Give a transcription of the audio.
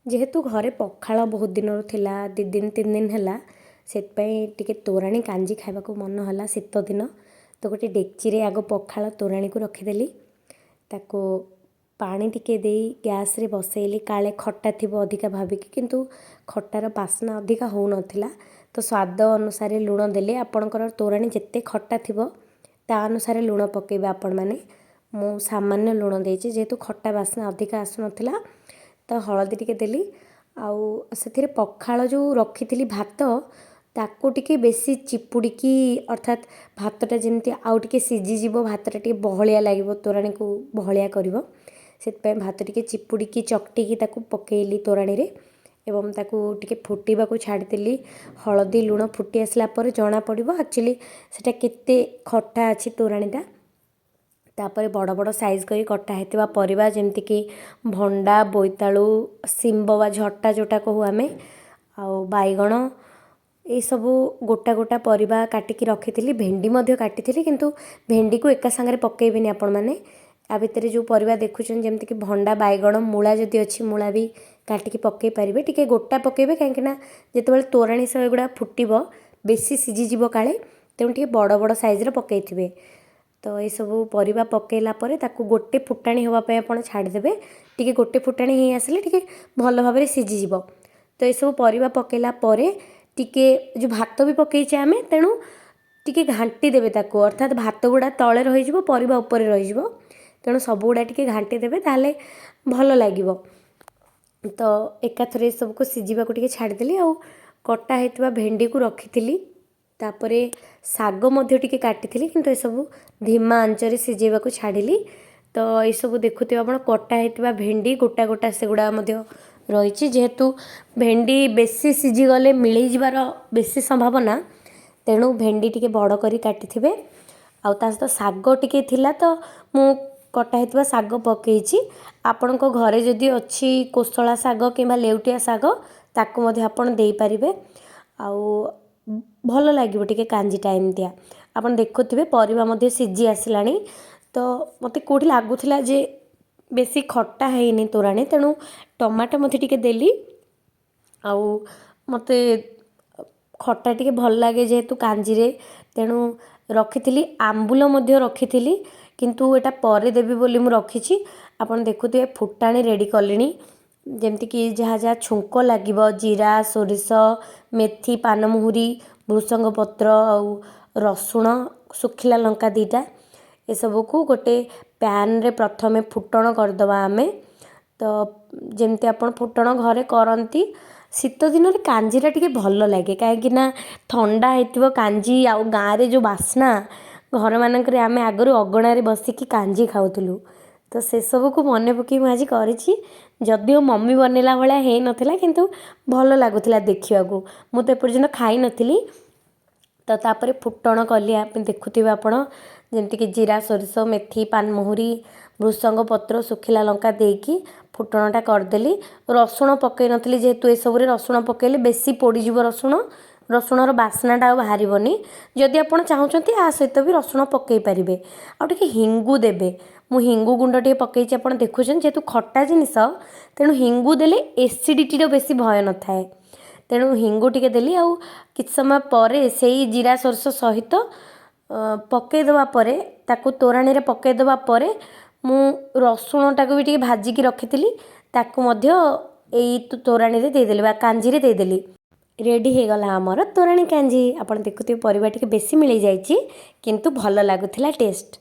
जेहेतु घरे पखाल बहुत दिन थिला 2 दिन 3 दिन है से तोराणी कांजी खाइबा मन है शीत दिन तो गोटे डेक्ची आग पखाल तोराणी को रखीदेली ताको पानी टिके दे गैस रे बसैली काले खट्टा थी अधिका भाविकी किंतु खट्टार बास्ना अधिका हो नाला तो स्वाद अनुसार लुण देले आपणकर तोराणी जिते खट्टा थी ता अनुसार लुण पकेबे आपण मैंने मु सामान्य लुण देची जेहेतु खट्टा बास्ना अधिका आसु नाला तो हलदी टिके देली आउ से पखाल जो रखी भात ताको टिके बेसी चिपुड़िकी अर्थात भातटा जमी आउ टिके सीझीज भातटा टिके बहलिया लगे तोराणी को बहलिया करिवो से भात टिके चिपुड़िकी चकटिकी ताको पकेली तोराणी रे एवं ताको टिके फुटिबा को छाड़ीदेली हलदी लुण फुटी आसला पर जना पड़िबो एक्चुअली सेटा केते खट्टा अछि तोराणीटा तापर बड़ बड़ साइज करी कटा हेतिबा परिबा जेमति कि भंडा बोईतालु सिंब वा झट्टा जोटा कहू आमे आउ बाइगण ये सब गोटा गोटा परिबा काटिकी रखी भेंडी मध्य काटी किंतु भेंडी को एका सांगरे पकेबेनी आपण माने आ भितर जो परिबा देखुछन जेमति कि भंडा बाइगण मूला जदि अछि मूला भी काटिकी पके पारिबे टिके गोटा पकेबे काहेकिना जेतेबेले तोराणी सह एगुड़ा फुटिबो बेसी सिझी जीवो काले तेणु टिके बड़ बड़ साइज रे पकेइथिबे तो ये सब परिबा पकेला परे ताकू गोटे फुटाणी होबा पय आपण छाड़ीदेबे टिके गोटे फुटाणी हे आसले टिके भल भाव में सिझी जीवो तो ये सब परिबा पकेला परे टिके जो भात भी पकेइछे आमे तेणु टिके घांटी देबे ताकू अर्थात भात गुड़ा तले रही जिवो परिबा ऊपर रही जिवो तेणु सब गुड़ा टिके घांटी देबे ताले भल लागिवो तो एकाथरे सब को सिझीबा को टिके छाड़ीदेली आउ कटा हेतिबा भेंडी को रखीथिली तापरे साग मध्य टिके काटिथिली किंतु ए सब धीमा आंचरे सिझेबा को छाड़िली तो ये सब देखुथिबा आपण कटा हेतिबा भेंडी गोटा गोटा सेगुड़ा मध्य रही जेहेतु भेंडी बेसी सिझी गले मिलई जिबार बेसी संभावना तेणु भेंडी टिके बड़ करी काटिथिबे आउ ता सहित साग टिके थिला तो मु कटा हेतिबा साग पकेइछि आपणको घरे जदि अछि कोसला साग किंबा लेउटिया साग ताकू मध्य आपण देई परिबे आउ भल लगे टिके कांजीटा एमतिया आपन देखुथिबे परिबा मध्य सिझी आसलानी तो मते कोठी लागुथिला जे बेसी खट्टा हैनी तोराणी तेणु टमाटो मते टिके देली आउ मते खट्टा टिके भल लागे जेहेतु कांजी रे तेणु रखीथिली आंबुल मध्य रखीथिली किंतु एटा परे देबी बोली मु रखीछि आपन देखुथिबे फुटाणी रेडी कलिनी जेमती कि जहाँ जहाँ छुंक लगे जीरा सोरिष मेथी पानमुहुरी भृसंग पत्र आउ रसुण सुखिला लंका दीटा ये सब को गोटे पैन रे प्रथमे फुटण करदवा आमे तो जेमती आपण फुटण घरे करंती शीत दिन रे कांजीरा टिके भल लागे कहीं ठंडा हेतिबो कांजी आउ गाँव रे जो बास्ना घर मानकरे आमे आगरू अगणा रे बसिकी कांजी खाउथुलु तो से सब को मन पकई मुझे करी जदिओ मम्मी बनला भाया है नथिला किंतु भल लगुला देखा मु तो एपर्यंत खाई नथिली तो तापर फुटण कली आप देखुथिबे आपण जेमती कि जीरा सोरिष मेथी पानमुहुरी भृसंग पत्र सुखिला लंका देकी फुटणटा करदेली रसुण पकई नथिली जेहेतु ए सब रे रसुण पकेले बेसी पोड़ीजिवो रसुणर बास्नाटा बाहरनी जदि आप चाहते आ सहित भी रसुण पकई पारे आउ टिके हिंगू देबे मु हिंगू गुंड टे पकई आप देखुन जेहेतु खट्टा जिनिस तेणु हिंगू देले एसिडिटी बेसी भय न थाए तेणु हिंगू टिके देली आउ किछ समय पर से जीरा सोरष सहित पकईदवा परे ताकू तोराणी रे पकईदवा परे मु रसुणटा को भी टिके भाजिकी रखी ताकू मध्य एई तोराणी रे देदेली बा कांजी रे देदेली रेडी हो गला आमर तोराणी कांजी आप देखुथिबे परिबा टिके बेसी मिल जाइछि किंतु भल लागुथिला टेस्ट।